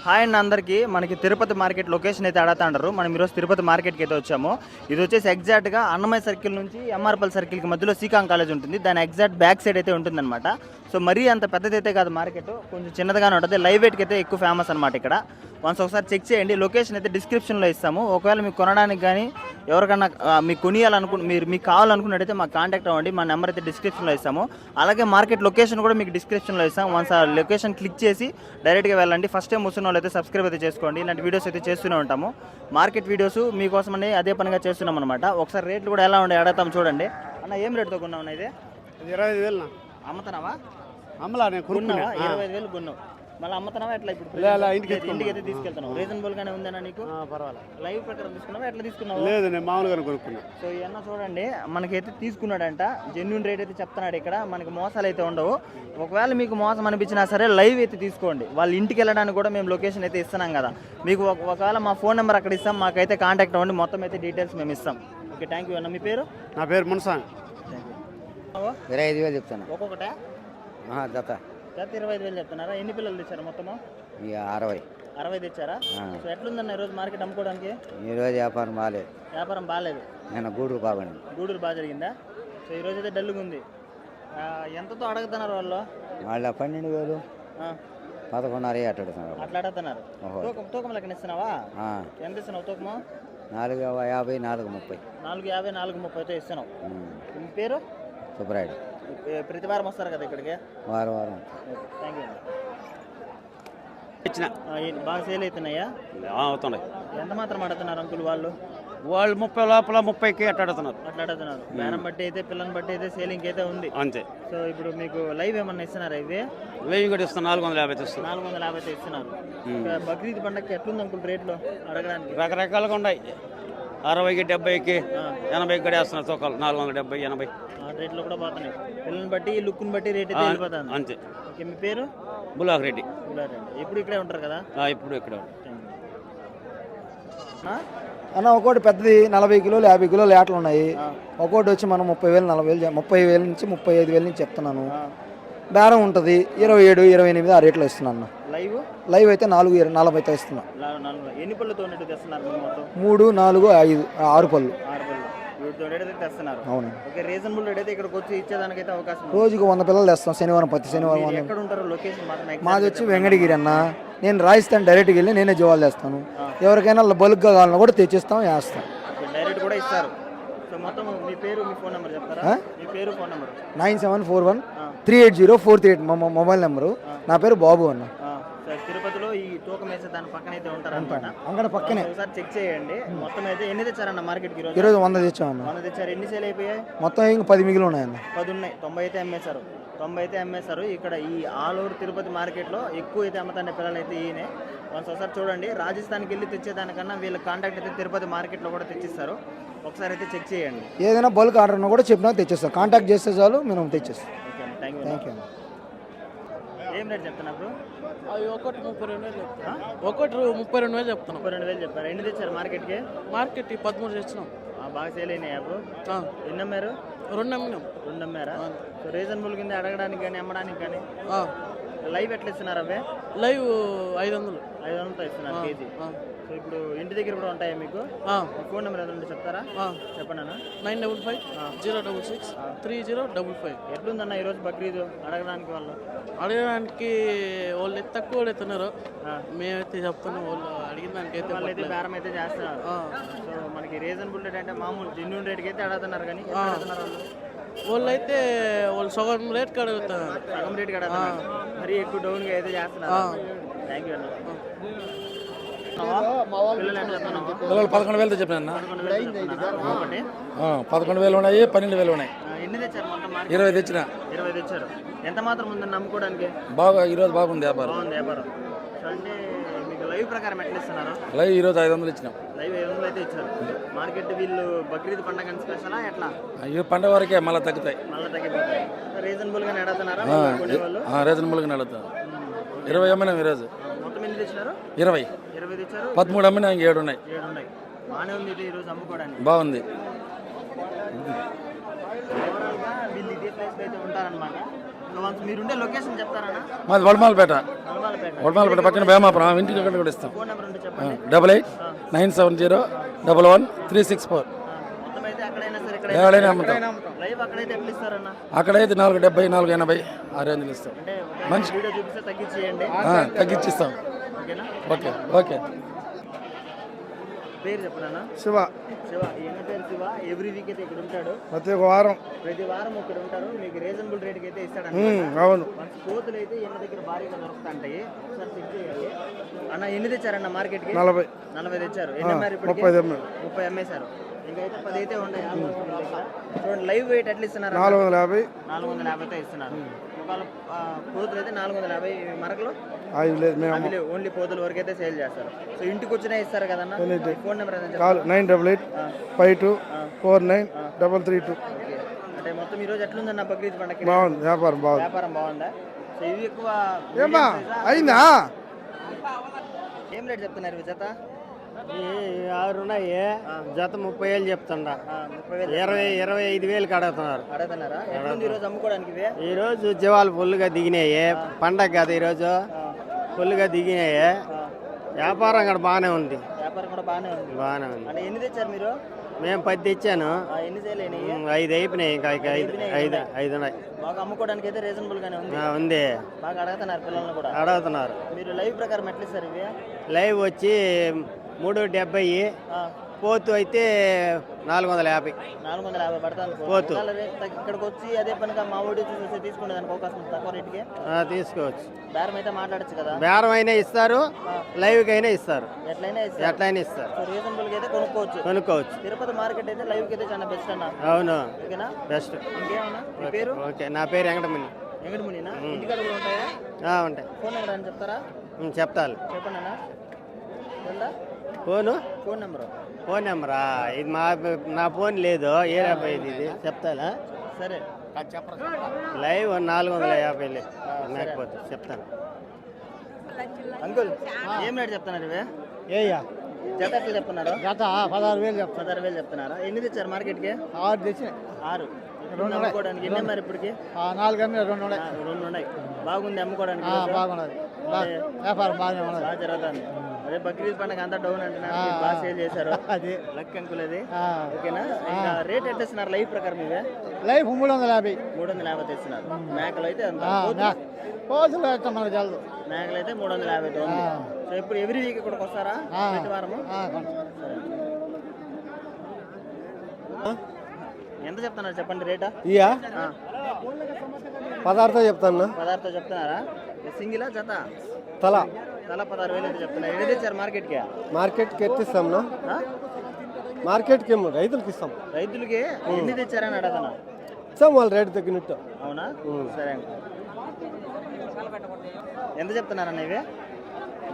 Hi అండి అందరికీ. మనకి తిరుపతి మార్కెట్ లొకేషన్ అయితే అడుగుతాంటారు. మనం ఈరోజు తిరుపతి మార్కెట్కి అయితే వచ్చాము. ఇది వచ్చేసి ఎగ్జాక్ట్గా అన్నమయ్య సర్కిల్ నుంచి ఎంఆర్పల్ సర్కిల్కి మధ్యలో సీకాం కాలేజ్ ఉంటుంది. దాని ఎగ్జాక్ట్ బ్యాక్ సైడ్ అయితే ఉంటుందన్నమాట. సో మరీ అంత పెద్దది అయితే కాదు మార్కెట్, కొంచెం చిన్నదిగానే ఉంటుంది. లైవ్ వెయిట్కి అయితే ఎక్కువ ఫేమస్ అనమాట ఇక్కడ. వన్స్ ఒకసారి చెక్ చేయండి. లొకేషన్ అయితే డిస్క్రిప్షన్లో ఇస్తాము. ఒకవేళ మీకు కొనడానికి కానీ ఎవరికన్నా మీకు మీకు కావాలనుకున్నట్టయితే మాకు కాంటాక్ట్ అవ్వండి. మా నెంబర్ అయితే డిస్క్రిప్షన్లో ఇస్తాము. అలాగే మార్కెట్ లొకేషన్ కూడా మీకు డిస్క్రిప్షన్లో ఇస్తాం. వన్స్ ఆ లొకేషన్ క్లిక్ చేసి డైరెక్ట్గా వెళ్ళండి. ఫస్ట్ టైం వస్తున్న వాళ్ళు అయితే సబ్స్క్రైబ్ అయితే చేసుకోండి. ఇలాంటి వీడియోస్ అయితే చేస్తూనే ఉంటాము. మార్కెట్ వీడియోస్ మీకోసమని అదే పనిగా చేస్తున్నాం అనమాట. ఒకసారి రేట్లు కూడా ఎలా ఉండే అడుగుతాం చూడండి. అన్న ఏం రేటుతో కొన్నావు? ఇది 25,000 అమ్ముతున్నావా? అమ్మలా నేను కొనుక్కున్నా. 25,000 కొన్నావు, మళ్ళీ అమ్ముతున్నావా? ఎట్లా ఇప్పుడు ఇంటికి అయితే తీసుకెళ్తున్నావు? రీజనబుల్ గానే ఉందేనా నీకు? పర్వాలేదు. లైవ్ ప్రకారం తీసుకున్నావా? ఎట్లా తీసుకున్నావు? లేదు, నేను మామూలుగా కొనుక్కున్నా. సో ఇవన్న చూడండి, మనకైతే తీసుకున్నాడంట. జెన్యున్ రేట్ అయితే చెప్తున్నాడు. ఇక్కడ మనకి మోసాలు అయితే ఉండవు. ఒకవేళ మీకు మోసం అనిపించినా సరే లైవ్ అయితే తీసుకోండి. వాళ్ళ ఇంటికి వెళ్ళడానికి కూడా మేము లొకేషన్ అయితే ఇస్తున్నాం కదా. మీకు ఒకవేళ మా ఫోన్ నెంబర్ అక్కడ ఇస్తాం, మాకైతే కాంటాక్ట్ అవ్వండి. మొత్తం అయితే డీటెయిల్స్ మేము ఇస్తాం. ఓకే, థ్యాంక్ యూ అన్న. మీ పేరు? నా పేరు మున్సాంగ్. 25,000 చెప్తాను. ఒక్కొక్కటే జత జత 25,000 చెప్తున్నారా? ఎన్ని పిల్లలు తెచ్చారు మొత్తము? 60 తెచ్చారా? సో ఎట్లుందన్న ఈరోజు మార్కెట్ అమ్ముకోవడానికి? ఈరోజు వ్యాపారం బాగాలేదు. వ్యాపారం బాగాలేదు. నేను గూడూరు బాగుంది. గూడూరు బాగా జరిగిందా? సో ఈరోజు అయితే డల్లుగా ఉంది. ఎంతతో అడుగుతున్నారు వాళ్ళు? వాళ్ళ 12,000 11,500 అట్టాడుతున్నారు. అట్లా అడుగుతున్నారు. తూకం లెక్కన ఇస్తున్నావా? ఎంత ఇస్తున్నావు తూకము? 450 430. 450 430 ఇస్తున్నావు. మీ పేరు? సుబ్బరాయుడు. ప్రతి వారం వస్తారు కదా ఇక్కడికి? వారం. Thank you. ఇచ్చిన బాగా సేల్ అవుతున్నాయా? అవుతున్నాయి. ఎంత మాత్రం అడుగుతున్నారు అంకుల్ వాళ్ళు? 30 లోపల 30కి అట్లా అడుగుతున్నారు. బేరం బట్టి అయితే పిల్లని బట్టి అయితే సేలింగ్ అయితే ఉంది అంతే. సో ఇప్పుడు మీకు లైవ్ ఏమన్నా ఇస్తున్నారా? ఇది 1000 కూడా ఇస్తాను. 450 ఇస్తాను. 450 ఇస్తున్నారు. బక్రీద్ పండగకి ఎట్లుంది అంకుల్ రేట్లు అడగడానికి? రకరకాలుగా ఉన్నాయి. 60కి 70కి 80కి కూడా వేస్తున్నారు తూకాలు. 470 80 ఆ రేట్లో కూడా పోతున్నాయి. పిల్లల్ని బట్టి లుక్ని బట్టి రేట్ అయితే వెళ్ళిపోతుంది అంతే. ఓకే, మీ పేరు? బులాక్ రెడ్డి. ఎప్పుడు ఇక్కడే ఉంటారు కదా? ఇప్పుడు ఇక్కడ అన్న ఒకటి పెద్దది 40 కిలోలు 50 కిలోలు ఏటలు ఉన్నాయి. ఒకటి వచ్చి మనం 30,000 40,000 30,000 నుంచి 35,000 నుంచి చెప్తున్నాను. బేరం ఉంటుంది 27 28 ఆ రేట్లో ఇస్తున్నాను. లైవ్ అయితే 440 ఇస్తున్నా. ఎన్ని పళ్ళుతో తెస్తున్నారు? 3 4 5 6 పళ్ళు. అవును. రీజనబుల్ రేట్ అయితే ఇక్కడికి వచ్చి ఇచ్చేదానికైతే అవకాశం. రోజుకు 100 పిల్లలు తెస్తాం. శనివారం ప్రతి శనివారం. ఎక్కడ ఉంటారు లొకేషన్? మాది వచ్చి వెంకటగిరి అన్న. నేను రాజస్థాన్ డైరెక్ట్గా వెళ్ళి నేనే జవాలు చేస్తాను. ఎవరికైనా బల్క్గా కావాలన్నా కూడా తెచ్చిస్తాం, వేస్తాం. డైరెక్ట్ కూడా ఇస్తారు. సో మొత్తం మీ పేరు మీ ఫోన్ నెంబర్ చెప్తారా? మీ పేరు ఫోన్ నెంబర్? 9741 380 438 మా మొబైల్ నెంబరు. నా పేరు బాబు అన్న. తిరుపతిలో ఈ తూకం వేసే దాని పక్కన అయితే ఉంటారు అనమాట. అక్కడ పక్కనే ఒకసారి చెక్ చేయండి. మొత్తం అయితే ఎన్ని తెచ్చారన్న మార్కెట్కి ఈరోజు? 100 తెచ్చామన్న. 100 తెచ్చారు. ఎన్ని సేల్ అయిపోయాయి? మొత్తం ఇంకా 10 మిగిలి ఉన్నాయన్న. 10 ఉన్నాయి. 90 అయితే అమ్మేశారు. ఇక్కడ ఈ ఆల్ ఓవర్ తిరుపతి మార్కెట్లో ఎక్కువ అయితే అమ్మతాండే పిల్లలు అయితే ఈయనే. ఒకసారి చూడండి, రాజస్థాన్కి వెళ్ళి తెచ్చేదానికన్నా వీళ్ళ కాంటాక్ట్ అయితే తిరుపతి మార్కెట్లో కూడా తెచ్చిస్తారు. ఒకసారి అయితే చెక్ చేయండి. ఏదైనా బల్క్ ఆర్డర్ ఉన్నా కూడా చెప్పినా తెచ్చేస్తాం. కాంటాక్ట్ చేస్తే చాలు, మేము తెచ్చేస్తాం. Okay, thank you. ఏం రేట్ చెప్తున్నారు? ఒకటి 32,000 చెప్తున్నాం. 32,000 చెప్పారు. ఎన్ని తెచ్చారు మార్కెట్కి? 13 తెచ్చినాం. బాగా సేల్ అయినాయి అప్పుడు. ఎన్ని అమ్మారు? 2 అమ్మినాం. 2 అమ్మారా? సో రీజనబుల్ కింద అడగడానికి కానీ అమ్మడానికి కానీ. లైవ్ ఎట్లా ఇస్తున్నారు? అవే లైవ్ 500 ఇస్తున్నారు కేజీ. సో ఇప్పుడు ఇంటి దగ్గర కూడా ఉంటాయా మీకు? ఫోన్ నెంబర్ ఏదంటే చెప్తారా? చెప్పండి అన్న. 955 066 3055. ఎట్లుందన్న ఈరోజు బక్రీద్ అడగడానికి? అడగడానికి వాళ్ళు తక్కువ అడుగుతున్నారు. మేమైతే చెప్తున్నాం. వాళ్ళు అడిగిన దానికైతే వాళ్ళైతే బేరం అయితే చేస్తున్నారు. సో మనకి రీజనబుల్ రేట్ అంటే మామూలు జెన్యూన్ రేట్కి అయితే అడుగుతున్నారు. కానీ వాళ్ళైతే వాళ్ళు సగం రేట్కి అడుగుతున్నారు. సగం రేట్కి అడుగుతున్నారు. మరీ ఎక్కువ డౌన్గా అయితే చేస్తున్నారు. థ్యాంక్ యూ అన్న. పిల్లలు 11,000 చెప్పిన. 11,000 ఉన్నాయి, 12,000 ఉన్నాయి. ఎన్ని తెచ్చారు మొత్తం? 20 తెచ్చిన. 20 తెచ్చారు. ఎంత మాత్రం ఉందని నమ్ముకోవడానికి? బాగా ఈరోజు బాగుంది వ్యాపారం. సో అంటే మీకు లైవ్ ప్రకారం ఎట్లా ఇస్తున్నారు? లైవ్ ఈరోజు 500 ఇచ్చినాం. లైవ్ 500 అయితే ఇచ్చారు. మార్కెట్ వీళ్ళు బక్రీద్ పండగ స్పెషలా ఎట్లా? ఈ పండుగ వరకే మళ్ళీ తగ్గుతాయి. తగ్గిపోతాయి. రీజనబుల్ గా నడుతున్నారా? రీజనబుల్ గా నడుతారు. 20 అమ్మినాం ఈరోజు. మొత్తం ఎన్ని తెచ్చినారు? 20 తెచ్చారు. 13 అమ్మినా, ఇంక 7 ఉన్నాయి. బాగానే ఉంది ఇది ఈరోజు అమ్ముకోవడానికి. బాగుంది. వీళ్ళు ఇదే ప్లేస్లో అయితే ఉంటారనమాట. సో వన్స్ మీరుండే లొకేషన్ చెప్తారా? మాది వడమాలపేట. నల్వాలపేట. వడమాలపేట పక్కన భీమాపురం. ఇంటికి అక్కడ కూడా ఇస్తాం. ఫోన్ నెంబర్ ఉంటే చెప్పండి. 8897011134. మొత్తం అయితే అక్కడైనా సరే ఇక్కడ ఎవరైనా అమ్ముతాం. లైవ్ అక్కడైతే ఎట్లా ఇస్తారన్న? అక్కడైతే 470, 480 ఆ రేంజ్లు ఇస్తాం. అంటే మంచి వీడియో చూపిస్తే తగ్గించేయండి. తగ్గించిస్తాం. ఓకేనా? Okay okay. పేరు చెప్పనా? శివ శివ. ఎన్న పేరు శివ. ఎవ్రీ వీక్ అయితే ఇక్కడ ఉంటాడు. ప్రతి వారం. ప్రతి వారం ఇక్కడ ఉంటారు. మీకు రీజనబుల్ రేట్కి అయితే ఇస్తాడు. అవును. మంచి కోతులు అయితే ఎన్న దగ్గర భారీగా దొరుకుతాయి. ఒకసారి చెక్ చేయాలి. అన్న ఎన్ని తెచ్చారన్న మార్కెట్కి? 40 తెచ్చారు. ఎన్ని అమ్మారు ఇప్పుడు? 30 అమ్మేశారు. ఇంకైతే 10 అయితే ఉన్నాయి. చూడండి లైవ్ వెయిట్ ఎట్లా ఇస్తున్నారు? 450తో ఇస్తున్నారు. ఒకవేళ కోతులు అయితే 450. మరకలు అవి లేవు. ఓన్లీ కోతుల వరకు అయితే సేల్ చేస్తారు. సో ఇంటికి వచ్చినా ఇస్తారు కదన్న. Phone number 9888549332. అంటే మొత్తం ఈరోజు ఎట్లుందన్న బక్రీద్ పండుగ? బాగుంది. వ్యాపారం బాగుందా? సో ఇవి ఎక్కువ అయిందా? ఏం రేట్ చెప్తున్నారు ఇవి జత? 6 ఉన్నాయి. జత 30,000 చెప్తుండ. 25,000 అడుగుతున్నారు. అడుగుతున్నారా? ఎట్లుంది ఈరోజు అమ్ముకోవడానికి ఇవి? ఈరోజు జీవాలు ఫుల్గా దిగినాయి. పండగ కదా ఈరోజు ఫుల్గా దిగినాయి. వ్యాపారం కూడా బాగానే ఉంది. వ్యాపారం కూడా బాగానే ఉంది. అంటే ఎన్ని తెచ్చారు మీరు? మేము 10 తెచ్చాను. ఎన్ని సేల్ అయినాయి? 5 అయిపోయినాయి. ఇంకా 5 ఉన్నాయి. బాగా అమ్ముకోవడానికి అయితే రీజనబుల్ గానే ఉంది. ఉంది. బాగా అడుగుతున్నారు పిల్లల్ని కూడా. అడుగుతున్నారు. మీరు లైవ్ ప్రకారం ఎట్లా ఇస్తారు ఇవి? లైవ్ వచ్చి 370. పోతు అయితే 450. 450 పడతాను. పోతు. ఇక్కడికి వచ్చి అదే పనిగా మా ఊడి చూసి తీసుకునే దానికి అవకాశం ఉంది తక్కువ రేటుకి. తీసుకోవచ్చు. బేరం అయితే మాట్లాడచ్చు కదా? బేరం అయినా ఇస్తారు, లైవ్కి అయినా ఇస్తారు. ఎట్లయినా ఇస్తారు. రీజనబుల్ గా అయితే కొనుక్కోవచ్చు. తిరుపతి మార్కెట్ అయితే లైవ్ కి అయితే చాలా బెస్ట్ అన్న. అవును, ఓకేనా? బెస్ట్. ఇంకేమన్నా మీ పేరు? ఓకే, నా పేరు వెంకటముని. వెంకటమునినా? ఇంటికాడ కూడా ఉంటాయా? ఉంటాయి. ఫోన్ నెంబర్ అని చెప్తారా? చెప్తాను. చెప్పండి అన్న. ఫోన్ నెంబరా? ఇది నా ఫోన్ లేదు. ఏ రాబోయే ఇది చెప్తానా? సరే లైవ్ 450 లేకపోతే చెప్తాను. అంకుల్ ఏం రేట్ చెప్తున్నారు ఇవే? జత ఎట్లా చెప్తున్నారు? జత 16,000 16,000 చెప్తున్నారా? ఎన్ని తెచ్చారు మార్కెట్కి? 6 తెచ్చినాయి. 6 అమ్ముకోవడానికి. ఎన్ని అమ్మారు ఇప్పటికి? 4 2 ఉన్నాయి. బాగుంది అమ్ముకోవడానికి. బాగున్నది. వ్యాపారం బాగా జరుగుతుంది. అదే బక్రీద్ పండుగ అంతా డౌన్ అంటున్నారు. బాగా సేల్ చేశారు. అది లక్ అంకుల్ అది. ఓకేనా? ఇంకా రేట్ ఎట్లా ఇస్తున్నారు లైవ్ ప్రకారం ఇవే? లైఫ్ 350 తెస్తున్నారు. మేకలు అయితే పోతులు అయితే మనకు తెలుసు. మేకలు అయితే 350 ఉంది. సో ఇప్పుడు ఎవ్రీ వీక్ ఇక్కడికి వస్తారా? ప్రతి వారము? ఎంత చెప్తున్నారు చెప్పండి రేటా? 16 చెప్తాను. 16 చెప్తున్నారా? సింగిలా జత? తల 16,000 అయితే చెప్తున్నారు. ఎన్ని తెచ్చారు మార్కెట్కి? మార్కెట్కి ఎత్తిస్తాం. మార్కెట్కి ఏమో రైతులకి ఇస్తాం. రైతులకి ఎన్ని తెచ్చారని అడగనా? ఇస్తాం వాళ్ళ రేటు తగ్గినట్టు. అవునా? సరే అండి. ఎంత చెప్తున్నారన్న ఇవి?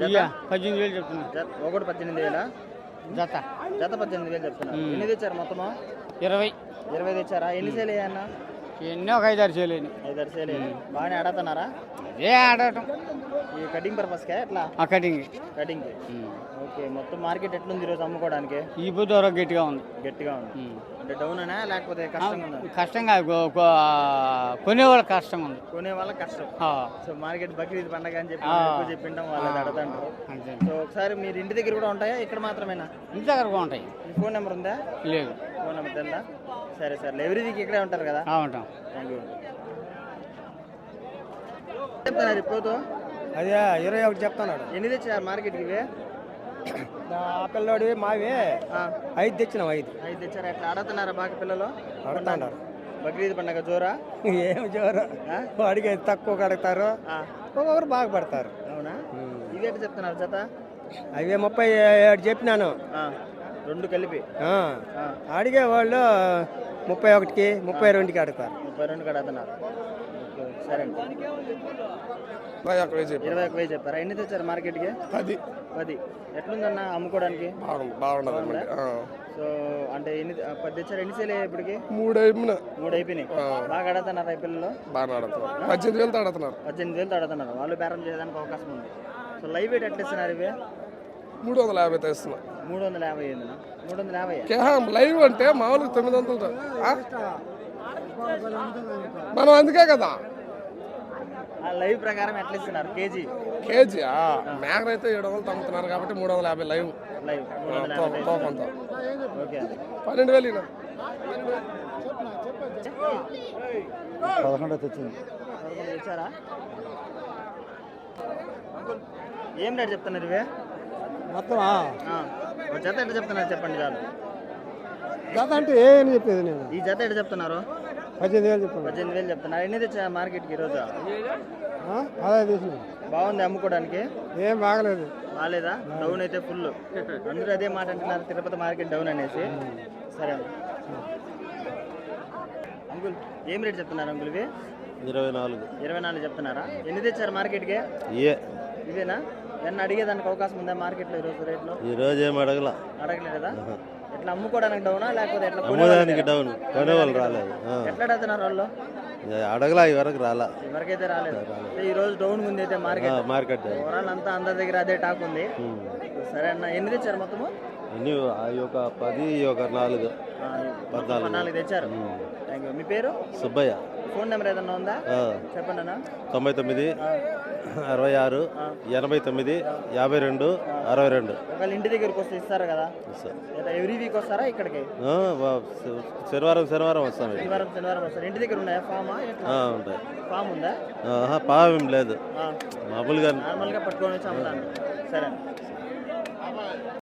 18,000 చెప్తున్నా. ఒకటి 18,000. జత 18,000 చెప్తున్నారు. ఎన్ని తెచ్చారు మొత్తము? 20 తెచ్చారా? ఎన్ని సేల్ అయ్యా? ఎన్నో ఒక 5-6 చేయలేని. 5-6 సేల్ అయ్యి. బాగానే ఆడుతున్నారా? అదే ఆడటం. ఈ కటింగ్ పర్పస్కే ఎట్లా? కటింగ్. ఓకే. మొత్తం మార్కెట్ ఎట్లుంది ఈరోజు అమ్ముకోవడానికి? ఈ బుద్ధ గట్టిగా ఉంది. అంటే డౌన్ అనా లేకపోతే కష్టంగా ఉందా? కష్టంగా కొనేవాళ్ళ కష్టంగా ఉంది. కొనే వాళ్ళ కష్టం. సో మార్కెట్ బక్రీద్ పండగ అని చెప్పి చెప్పింటాం వాళ్ళు అడుగుతాంటారు. సో ఒకసారి మీరు ఇంటి దగ్గర కూడా ఉంటాయా ఇక్కడ మాత్రమేనా? ఇంటి దగ్గర ఉంటాయి. మీ ఫోన్ నెంబర్ ఉందా? లేదు. ఫోన్ నెంబర్ తెల్లా? సరే ఎవ్రీ వీక్ ఇక్కడే ఉంటారు కదా? ఉంటాం. Thank you. చెప్తున్నారు ఇప్పుడు? అదే 21 చెప్తున్నాడు. ఎన్ని తెచ్చారు మార్కెట్కి ఇవే? పిల్లోడి మావే 5 తెచ్చినాం. 5 తెచ్చారు. ఎట్లా ఆడుతున్నారా బాగా పిల్లలు? అడుగుతున్నారు. బక్రీద్ పండుగ జోరా? ఏం జోరు, అడిగే తక్కువ కడతారు, ఒక్కొక్కరు బాగా పడతారు. అవునా? ఇవి ఎట్లా చెప్తున్నారు జత? అవే 37 చెప్పినాను. 2 కలిపి అడిగే వాళ్ళు 31కి 32కి అడుగుతారు. 32కి అడుగుతున్నారు. సరే అండి. 21,000 చెప్పారా? ఎన్ని తెచ్చారు మార్కెట్కి? 10. ఎట్లుందన్న అమ్ముకోవడానికి? బాగుండదు. సో అంటే 10 తెచ్చారు. ఎన్ని సేల్ అయ్యాయి ఇప్పటికి? 3 అయిపోయినాయి. బాగా అడుగుతున్నారా ఈ పిల్లలు? బాగా ఆడుతున్నారు. 18,000 ఆడుతున్నారు. 18,000 ఆడుతున్నారు. వాళ్ళు బేరం చేయడానికి అవకాశం ఉంది. సో లైవ్ వెయిట్ ఎట్లా ఇస్తున్నారు ఇవి? 350 తెస్తున్నారు. 350 ఏందన్నా? 350 లైవ్ అంటే మామూలుగా 900. మనం అందుకే కదా ఆ లైవ్ ప్రకారం ఎట్లా ఇస్తున్నారు కేజీ? కేజీ మేకర్ అయితే 700 అమ్ముతున్నారు కాబట్టి 350 లైవ్ లైవ్ తోకంతా ఓకే అండి. 12,000 ఈయన. 11 తెచ్చింది. తెచ్చారా? ఏం రేట్ చెప్తున్నారు ఇవే? మొత్తం ఒక జత ఎట్లా చెప్తున్నారు చెప్పండి చాలు. జత అంటే ఏమని చెప్పేది నేను ఈ జత ఎట్లా చెప్తున్నారు? 18,000 చెప్పాను. 18,000 చెప్తున్నారు. ఎన్ని తెచ్చా మార్కెట్కి ఈరోజు? 15 తెచ్చినాయి. బాగుంది అమ్ముకోవడానికి? ఏం బాగలేదు. బాగాలేదా? డౌన్ అయితే ఫుల్. అందరూ అదే మాట అంటున్నారు, తిరుపతి మార్కెట్ డౌన్ అనేసి. సరే అంకుల్ ఏం రేట్ చెప్తున్నారు అంకుల్ ఇవి? 24 చెప్తున్నారా? ఎన్ని తెచ్చారు మార్కెట్కి? ఇవేనా? ఏమన్నా అడిగేదానికి అవకాశం ఉందా మార్కెట్లో ఈరోజు రేట్లో? ఈరోజు ఏం అడగలేదు కదా? ఎట్లా అమ్ముకోవడానికి డౌనా లేకపోతే ఎట్లా అమ్మడానికి డౌన్, కొనేవాళ్ళు రాలేదు. ఎట్లా అడుగుతున్నారు వాళ్ళు? అడగలా ఈ వరకు రాలా, ఎవరికైతే రాలేదు. ఈ రోజు డౌన్ ఉంది అయితే మార్కెట్ ఓవరాల్ అంతా అందరి దగ్గర అదే టాక్ ఉంది. సరే అన్న, ఎన్ని తెచ్చారు మొత్తము? ఎన్ని ఒక 10 ఒక 4 14 తెచ్చారు. Thank you. మీ పేరు? సుబ్బయ్య. ఫోన్ నెంబర్ ఏదన్నా ఉందా చెప్పండి అన్న. 99 66 89 52 62. ఒకవేళ ఇంటి దగ్గరికి వస్తే ఇస్తారు కదా? ఎవ్రీ వీక్ వస్తారా ఇక్కడికి? శనివారం వస్తాం. శనివారం వస్తారు. ఇంటి దగ్గర ఉన్నాయా ఫామా? ఉంటాయి. ఫామ్ ఉందా? పాము ఏం లేదు, మామూలుగా నార్మల్గా పట్టుకొని వచ్చి అమ్ముతాను. సరే.